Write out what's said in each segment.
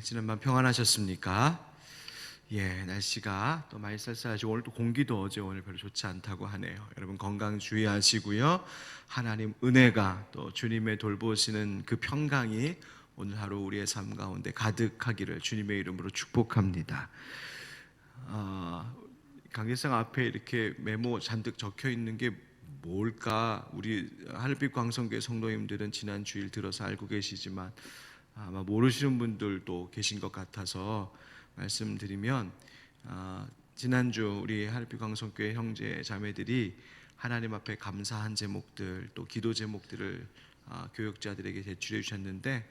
지난밤 평안하셨습니까? 날씨가 또 많이 쌀쌀하시고 오늘 또 공기도 오늘 별로 좋지 않다고 하네요. 여러분 건강 주의하시고요. 하나님 은혜가 또 주님의 돌보시는 그 평강이 오늘 하루 우리의 삶 가운데 가득하기를 주님의 이름으로 축복합니다. 강의상 앞에 이렇게 메모 잔뜩 적혀 있는 게 뭘까? 우리 하늘빛 광성교회 성도님들은 지난 주일 들어서 알고 계시지만 아마 모르시는 분들도 계신 것 같아서 말씀드리면, 지난주 우리 하늘빛 광성교회 형제 자매들이 하나님 앞에 감사한 제목들 또 기도 제목들을 교역자들에게 제출해 주셨는데,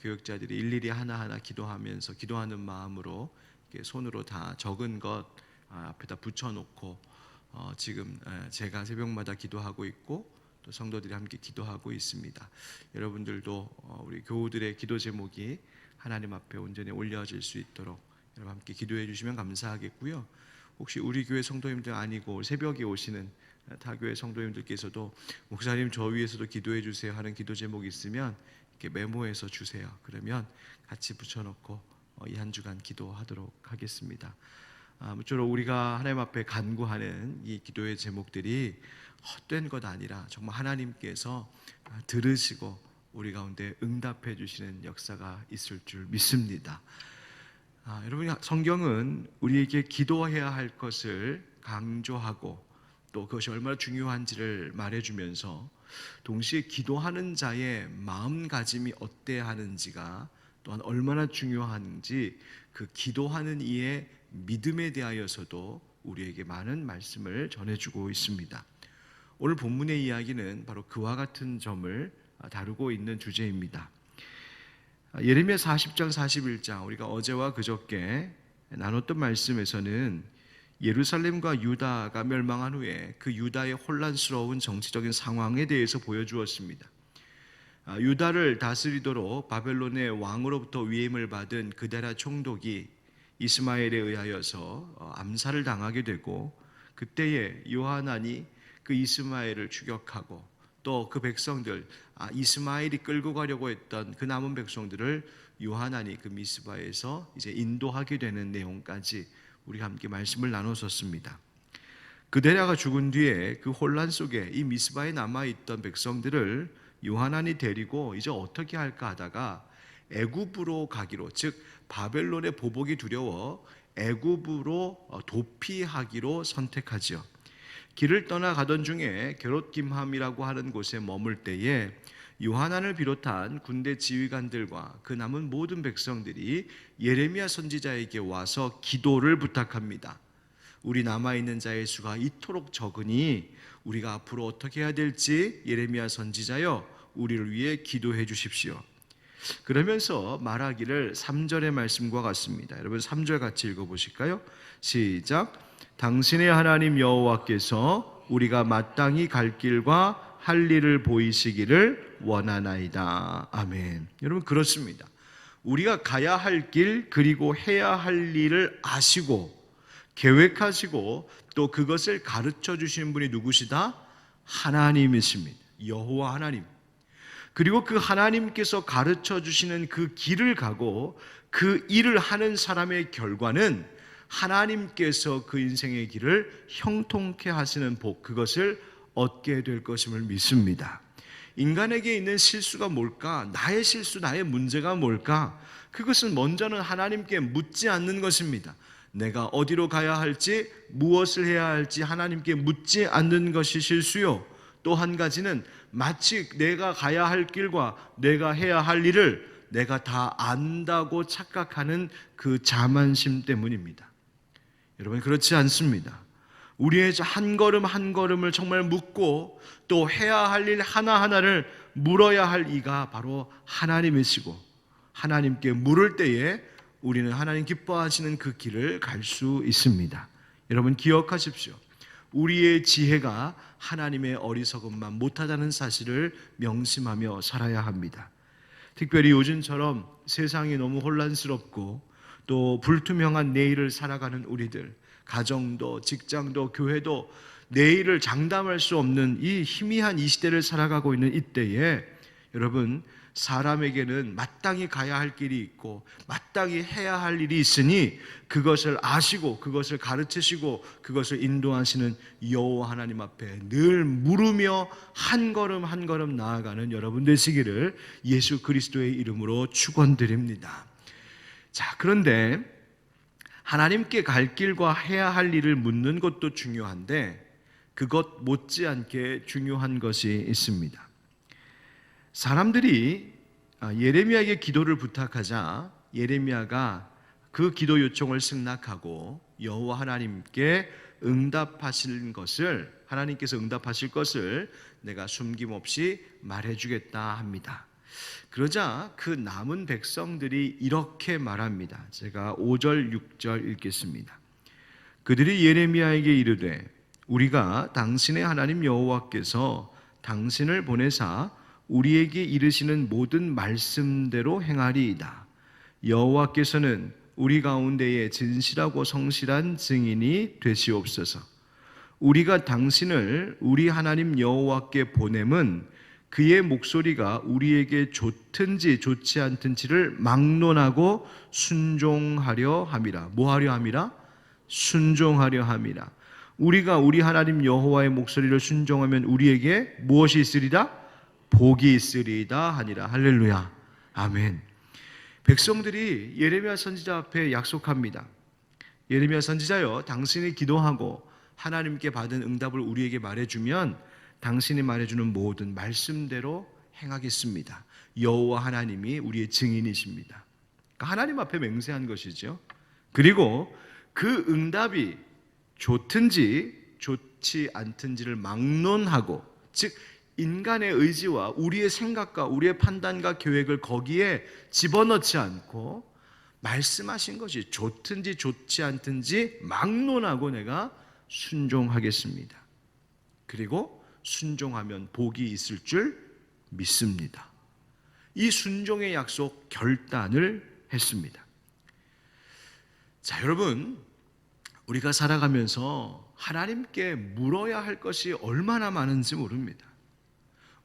교역자들이 일일이 하나하나 기도하면서 기도하는 마음으로 이렇게 손으로 다 적은 것 앞에다 붙여놓고 지금 제가 새벽마다 기도하고 있고 또 성도들이 함께 기도하고 있습니다. 여러분들도 우리 교우들의 기도 제목이 하나님 앞에 온전히 올려질 수 있도록 여러분 함께 기도해 주시면 감사하겠고요. 혹시 우리 교회 성도님들 아니고 새벽에 오시는 타 교회 성도님들께서도 목사님 저 위에서도 기도해 주세요 하는 기도 제목이 있으면 이렇게 메모해서 주세요. 그러면 같이 붙여놓고 이 한 주간 기도하도록 하겠습니다. 모쪼록 우리가 하나님 앞에 간구하는 이 기도의 제목들이 헛된 것 아니라 정말 하나님께서 들으시고 우리 가운데 응답해 주시는 역사가 있을 줄 믿습니다. 여러분, 성경은 우리에게 기도해야 할 것을 강조하고 또 그것이 얼마나 중요한지를 말해주면서 동시에 기도하는 자의 마음가짐이 어때야 하는지가 또한 얼마나 중요한지 그 기도하는 이의 믿음에 대하여서도 우리에게 많은 말씀을 전해주고 있습니다. 오늘 본문의 이야기는 바로 그와 같은 점을 다루고 있는 주제입니다. 예레미야 40장 41장 우리가 어제와 그저께 나눴던 말씀에서는 예루살렘과 유다가 멸망한 후에 그 유다의 혼란스러운 정치적인 상황에 대해서 보여주었습니다. 유다를 다스리도록 바벨론의 왕으로부터 위임을 받은 그데라 총독이 이스마엘에 의하여서 암살을 당하게 되고, 그때에 요하난이 그 이스마엘을 추격하고 또 그 백성들, 이스마엘이 끌고 가려고 했던 그 남은 백성들을 요하난이 그 미스바에서 이제 인도하게 되는 내용까지 우리 함께 말씀을 나눴었습니다. 그데라가 죽은 뒤에 그 혼란 속에 이 미스바에 남아있던 백성들을 요하난이 데리고 이제 어떻게 할까 하다가 애굽으로 가기로, 즉 바벨론의 보복이 두려워 애굽으로 도피하기로 선택하지요. 길을 떠나가던 중에 게롯김함이라고 하는 곳에 머물 때에 요하난을 비롯한 군대 지휘관들과 그 남은 모든 백성들이 예레미야 선지자에게 와서 기도를 부탁합니다. 우리 남아있는 자의 수가 이토록 적으니 우리가 앞으로 어떻게 해야 될지 예레미야 선지자여 우리를 위해 기도해 주십시오. 그러면서 말하기를 3절의 말씀과 같습니다. 여러분 3절 같이 읽어보실까요? 시작. 당신의 하나님 여호와께서 우리가 마땅히 갈 길과 할 일을 보이시기를 원하나이다. 아멘. 여러분 그렇습니다. 우리가 가야 할 길 그리고 해야 할 일을 아시고 계획하시고 또 그것을 가르쳐 주시는 분이 누구시다? 하나님이십니다. 여호와 하나님. 그리고 그 하나님께서 가르쳐 주시는 그 길을 가고 그 일을 하는 사람의 결과는 하나님께서 그 인생의 길을 형통케 하시는 복, 그것을 얻게 될 것임을 믿습니다. 인간에게 있는 실수가 뭘까? 나의 실수, 나의 문제가 뭘까? 그것은 먼저는 하나님께 묻지 않는 것입니다. 내가 어디로 가야 할지, 무엇을 해야 할지 하나님께 묻지 않는 것이 실수요. 또 한 가지는 마치 내가 가야 할 길과 내가 해야 할 일을 내가 다 안다고 착각하는 그 자만심 때문입니다. 여러분 그렇지 않습니다. 우리의 한 걸음 한 걸음을 정말 묻고 또 해야 할 일 하나하나를 물어야 할 이가 바로 하나님이시고, 하나님께 물을 때에 우리는 하나님 기뻐하시는 그 길을 갈 수 있습니다. 여러분 기억하십시오. 우리의 지혜가 하나님의 어리석음만 못하다는 사실을 명심하며 살아야 합니다. 특별히 요즘처럼 세상이 너무 혼란스럽고 또 불투명한 내일을 살아가는 우리들, 가정도 직장도 교회도 내일을 장담할 수 없는 이 희미한 이 시대를 살아가고 있는 이때에 여러분 사람에게는 마땅히 가야 할 길이 있고 마땅히 해야 할 일이 있으니 그것을 아시고 그것을 가르치시고 그것을 인도하시는 여호와 하나님 앞에 늘 물으며 한 걸음 한 걸음 나아가는 여러분 되시기를 예수 그리스도의 이름으로 축원드립니다. 자, 그런데 하나님께 갈 길과 해야 할 일을 묻는 것도 중요한데 그것 못지않게 중요한 것이 있습니다. 사람들이 예레미야에게 기도를 부탁하자 예레미야가 그 기도 요청을 승낙하고 여호와 하나님께 응답하실 것을, 하나님께서 응답하실 것을 내가 숨김없이 말해주겠다 합니다. 그러자 그 남은 백성들이 이렇게 말합니다. 제가 5절 6절 읽겠습니다. 그들이 예레미야에게 이르되 우리가 당신의 하나님 여호와께서 당신을 보내사 우리에게 이르시는 모든 말씀대로 행하리이다. 여호와께서는 우리 가운데에 진실하고 성실한 증인이 되시옵소서. 우리가 당신을 우리 하나님 여호와께 보냄은 그의 목소리가 우리에게 좋든지 좋지 않든지를 막론하고 순종하려 함이라. 뭐 하려 함이라? 순종하려 함이라. 우리가 우리 하나님 여호와의 목소리를 순종하면 우리에게 무엇이 있으리라? 복이 있으리이다 하니라. 할렐루야. 아멘. 백성들이 예레미야 선지자 앞에 약속합니다. 예레미야 선지자여, 당신이 기도하고 하나님께 받은 응답을 우리에게 말해주면 당신이 말해주는 모든 말씀대로 행하겠습니다. 여호와 하나님이 우리의 증인이십니다. 그러니까 하나님 앞에 맹세한 것이죠. 그리고 그 응답이 좋든지 좋지 않든지를 막론하고, 즉 인간의 의지와 우리의 생각과 우리의 판단과 계획을 거기에 집어넣지 않고 말씀하신 것이 좋든지 좋지 않든지 막론하고 내가 순종하겠습니다. 그리고 순종하면 복이 있을 줄 믿습니다. 이 순종의 약속 결단을 했습니다. 자, 여러분, 우리가 살아가면서 하나님께 물어야 할 것이 얼마나 많은지 모릅니다.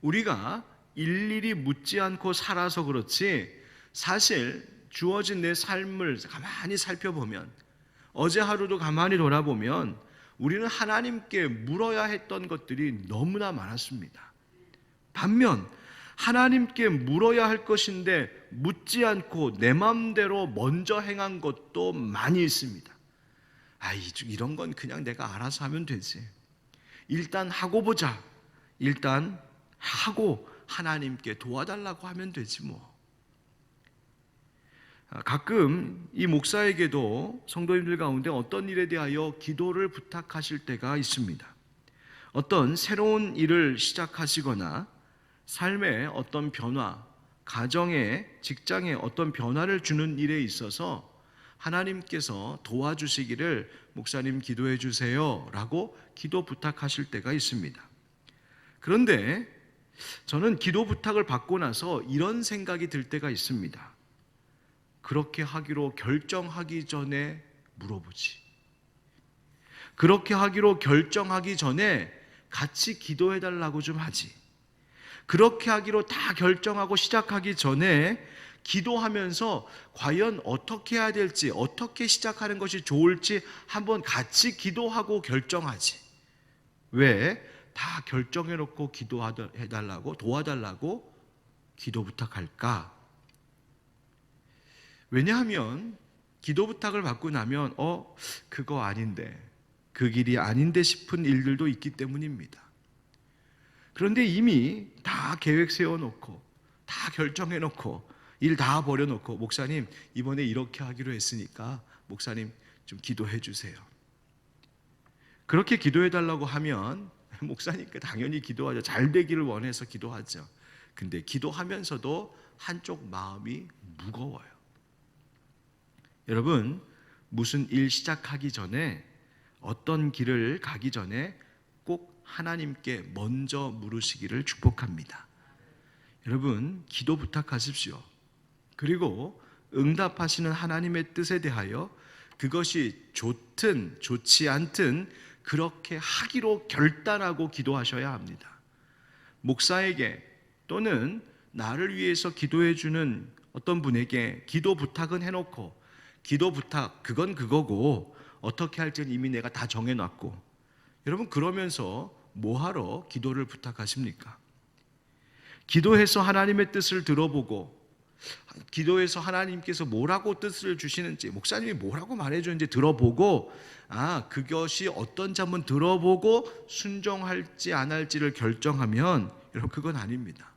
우리가 일일이 묻지 않고 살아서 그렇지 사실 주어진 내 삶을 가만히 살펴보면, 어제 하루도 가만히 돌아보면 우리는 하나님께 물어야 했던 것들이 너무나 많았습니다. 반면 하나님께 물어야 할 것인데 묻지 않고 내 마음대로 먼저 행한 것도 많이 있습니다. 이런 건 그냥 내가 알아서 하면 되지. 일단 하고 보자. 일단 하고 하나님께 도와달라고 하면 되지 뭐. 가끔 이 목사에게도 성도님들 가운데 어떤 일에 대하여 기도를 부탁하실 때가 있습니다. 어떤 새로운 일을 시작하시거나 삶의 어떤 변화, 가정에, 직장에 어떤 변화를 주는 일에 있어서 하나님께서 도와주시기를 목사님 기도해 주세요 라고 기도 부탁하실 때가 있습니다. 그런데 저는 기도 부탁을 받고 나서 이런 생각이 들 때가 있습니다. 그렇게 하기로 결정하기 전에 물어보지. 그렇게 하기로 결정하기 전에 같이 기도해 달라고 좀 하지. 그렇게 하기로 다 결정하고 시작하기 전에 기도하면서 과연 어떻게 해야 될지, 어떻게 시작하는 것이 좋을지 한번 같이 기도하고 결정하지. 왜 다 결정해놓고 기도해달라고, 도와달라고 기도 부탁할까? 왜냐하면 기도 부탁을 받고 나면 그거 아닌데, 그 길이 아닌데 싶은 일들도 있기 때문입니다. 그런데 이미 다 계획 세워놓고 다 결정해놓고 일 다 버려놓고 목사님 이번에 이렇게 하기로 했으니까 목사님 좀 기도해 주세요. 그렇게 기도해달라고 하면 목사님께 당연히 기도하죠. 잘 되기를 원해서 기도하죠. 근데 기도하면서도 한쪽 마음이 무거워요. 여러분, 무슨 일 시작하기 전에, 어떤 길을 가기 전에 꼭 하나님께 먼저 물으시기를 축복합니다. 여러분, 기도 부탁하십시오. 그리고 응답하시는 하나님의 뜻에 대하여 그것이 좋든 좋지 않든 그렇게 하기로 결단하고 기도하셔야 합니다. 목사에게 또는 나를 위해서 기도해 주는 어떤 분에게 기도 부탁은 해놓고, 기도 부탁 그건 그거고 어떻게 할지는 이미 내가 다 정해놨고, 여러분 그러면서 뭐하러 기도를 부탁하십니까? 기도해서 하나님의 뜻을 들어보고, 기도해서 하나님께서 뭐라고 뜻을 주시는지, 목사님이 뭐라고 말해주는지 들어보고, 그것이 어떤지 한번 들어보고 순종할지 안 할지를 결정하면, 여러분 그건 아닙니다.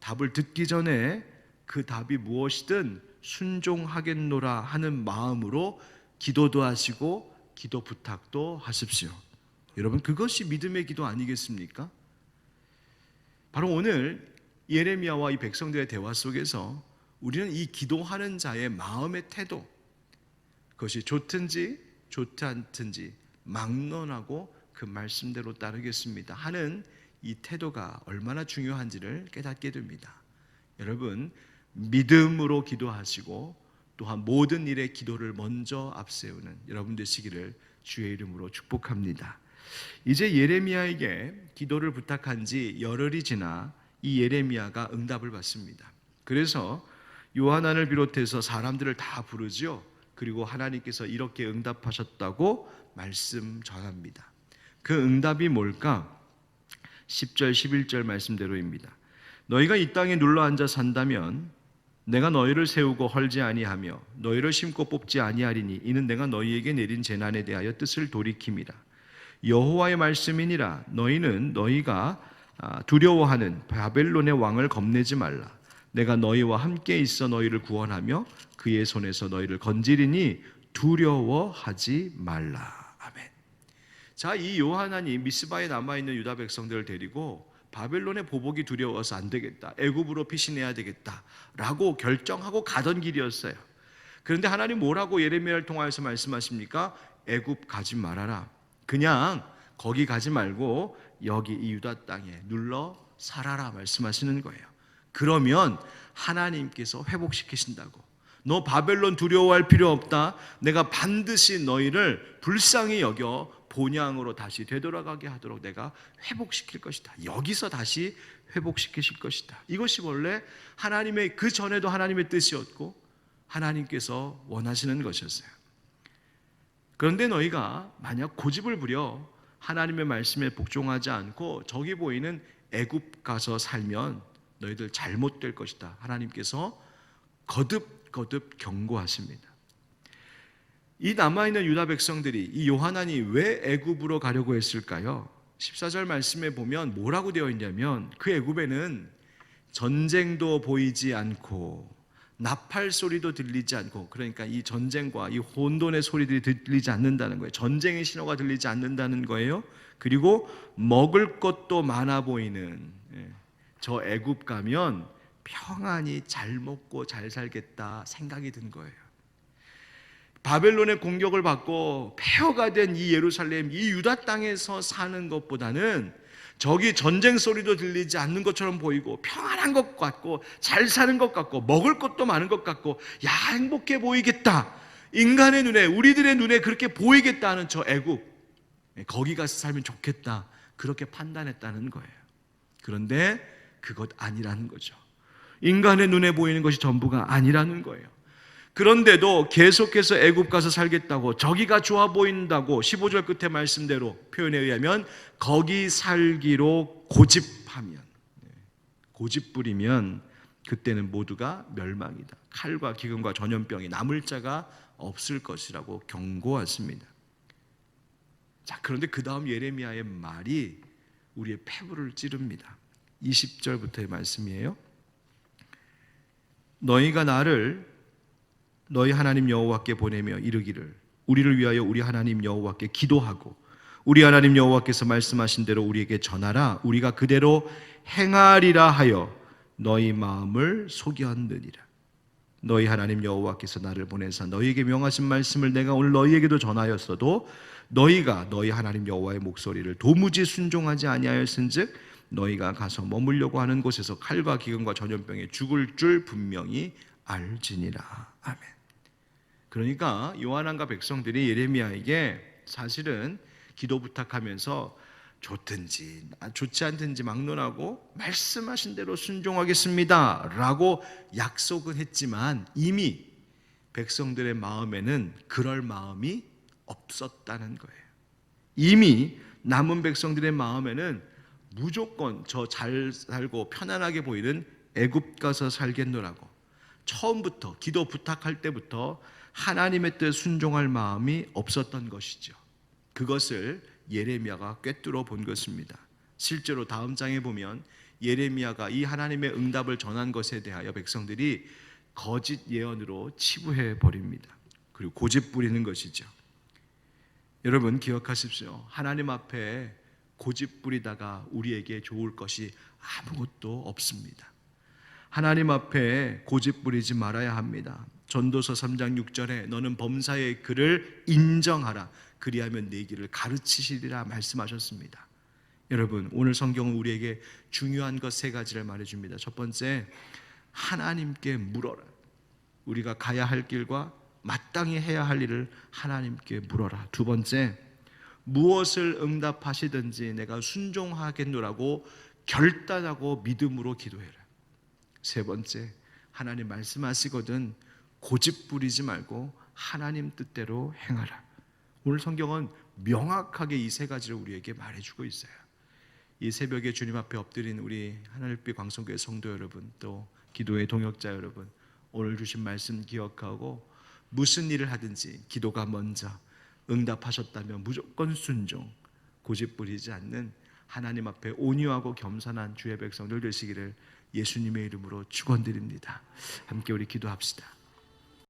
답을 듣기 전에 그 답이 무엇이든 순종하겠노라 하는 마음으로 기도도 하시고 기도 부탁도 하십시오. 여러분 그것이 믿음의 기도 아니겠습니까? 바로 오늘 예레미야와 이 백성들의 대화 속에서 우리는 이 기도하는 자의 마음의 태도, 그것이 좋든지 좋지 않든지 막론하고 그 말씀대로 따르겠습니다 하는 이 태도가 얼마나 중요한지를 깨닫게 됩니다. 여러분 믿음으로 기도하시고 또한 모든 일에 기도를 먼저 앞세우는 여러분 되시기를 주의 이름으로 축복합니다. 이제 예레미야에게 기도를 부탁한 지 열흘이 지나 이 예레미야가 응답을 받습니다. 그래서 요하난을 비롯해서 사람들을 다 부르죠. 그리고 하나님께서 이렇게 응답하셨다고 말씀 전합니다. 그 응답이 뭘까? 10절 11절 말씀대로입니다. 너희가 이 땅에 눌러앉아 산다면 내가 너희를 세우고 헐지 아니하며 너희를 심고 뽑지 아니하리니 이는 내가 너희에게 내린 재난에 대하여 뜻을 돌이킴이라. 여호와의 말씀이니라. 너희는 너희가 두려워하는 바벨론의 왕을 겁내지 말라. 내가 너희와 함께 있어 너희를 구원하며 그의 손에서 너희를 건지리니 두려워하지 말라. 아멘. 자, 이 요하난이 미스바에 남아있는 유다 백성들을 데리고 바벨론의 보복이 두려워서 안 되겠다, 애굽으로 피신해야 되겠다 라고 결정하고 가던 길이었어요. 그런데 하나님 뭐라고 예레미야를 통하여서 말씀하십니까? 애굽 가지 말아라. 그냥 거기 가지 말고 여기 이 유다 땅에 눌러 살아라 말씀하시는 거예요. 그러면 하나님께서 회복시키신다고. 너 바벨론 두려워할 필요 없다. 내가 반드시 너희를 불쌍히 여겨 본향으로 다시 되돌아가게 하도록 내가 회복시킬 것이다. 여기서 다시 회복시키실 것이다. 이것이 원래 하나님의, 그 전에도 하나님의 뜻이었고 하나님께서 원하시는 것이었어요. 그런데 너희가 만약 고집을 부려 하나님의 말씀에 복종하지 않고 저기 보이는 애굽 가서 살면 너희들 잘못될 것이다. 하나님께서 거듭 경고하십니다. 이 남아있는 유다 백성들이 이 요하난이 왜 애굽으로 가려고 했을까요? 14절 말씀에 보면 뭐라고 되어 있냐면 그 애굽에는 전쟁도 보이지 않고 나팔 소리도 들리지 않고, 그러니까 이 전쟁과 이 혼돈의 소리들이 들리지 않는다는 거예요. 전쟁의 신호가 들리지 않는다는 거예요. 그리고 먹을 것도 많아 보이는 저 애굽 가면 평안히 잘 먹고 잘 살겠다 생각이 든 거예요. 바벨론의 공격을 받고 폐허가 된 이 예루살렘, 이 유다 땅에서 사는 것보다는 저기 전쟁 소리도 들리지 않는 것처럼 보이고 평안한 것 같고 잘 사는 것 같고 먹을 것도 많은 것 같고 야 행복해 보이겠다, 인간의 눈에, 우리들의 눈에 그렇게 보이겠다 하는 저 애굽, 거기 가서 살면 좋겠다, 그렇게 판단했다는 거예요. 그런데 그것 아니라는 거죠. 인간의 눈에 보이는 것이 전부가 아니라는 거예요. 그런데도 계속해서 애굽 가서 살겠다고, 저기가 좋아 보인다고 15절 끝에 말씀대로 표현에 의하면 거기 살기로 고집하면, 고집 부리면 그때는 모두가 멸망이다. 칼과 기근과 전염병이 남을 자가 없을 것이라고 경고하십니다. 자, 그런데 그 다음 예레미야의 말이 우리의 폐부를 찌릅니다. 20절부터의 말씀이에요. 너희가 나를 너희 하나님 여호와께 보내며 이르기를 우리를 위하여 우리 하나님 여호와께 기도하고 우리 하나님 여호와께서 말씀하신 대로 우리에게 전하라. 우리가 그대로 행하리라 하여 너희 마음을 속였느니라. 너희 하나님 여호와께서 나를 보내사 너희에게 명하신 말씀을 내가 오늘 너희에게도 전하였어도 너희가 너희 하나님 여호와의 목소리를 도무지 순종하지 아니하였은즉 너희가 가서 머물려고 하는 곳에서 칼과 기근과 전염병에 죽을 줄 분명히 알지니라. 아멘. 그러니까 요한안과 백성들이 예레미야에게 사실은 기도 부탁하면서 좋든지 좋지 않든지 막론하고 말씀하신 대로 순종하겠습니다 라고 약속은 했지만 이미 백성들의 마음에는 그럴 마음이 없었다는 거예요. 이미 남은 백성들의 마음에는 무조건 저 잘 살고 편안하게 보이는 애굽 가서 살겠노라고 처음부터 기도 부탁할 때부터 하나님의 뜻 순종할 마음이 없었던 것이죠. 그것을 예레미야가 꿰뚫어 본 것입니다. 실제로 다음 장에 보면 예레미야가 이 하나님의 응답을 전한 것에 대하여 백성들이 거짓 예언으로 치부해 버립니다. 그리고 고집 부리는 것이죠. 여러분 기억하십시오. 하나님 앞에 고집 부리다가 우리에게 좋을 것이 아무것도 없습니다. 하나님 앞에 고집 부리지 말아야 합니다. 전도서 3장 6절에 너는 범사의 글을 인정하라. 그리하면 내 길을 가르치시리라 말씀하셨습니다. 여러분 오늘 성경은 우리에게 중요한 것 세 가지를 말해줍니다. 첫 번째, 하나님께 물어라. 우리가 가야 할 길과 마땅히 해야 할 일을 하나님께 물어라. 두 번째, 무엇을 응답하시든지 내가 순종하겠노라고 결단하고 믿음으로 기도해라. 세 번째, 하나님 말씀하시거든 고집 부리지 말고 하나님 뜻대로 행하라. 오늘 성경은 명확하게 이 세 가지를 우리에게 말해주고 있어요. 이 새벽에 주님 앞에 엎드린 우리 하늘빛 광성교회 성도 여러분, 또 기도의 동역자 여러분, 오늘 주신 말씀 기억하고 무슨 일을 하든지 기도가 먼저, 응답하셨다면 무조건 순종, 고집 부리지 않는 하나님 앞에 온유하고 겸손한 주의 백성들 되시기를 예수님의 이름으로 축원드립니다. 함께 우리 기도합시다.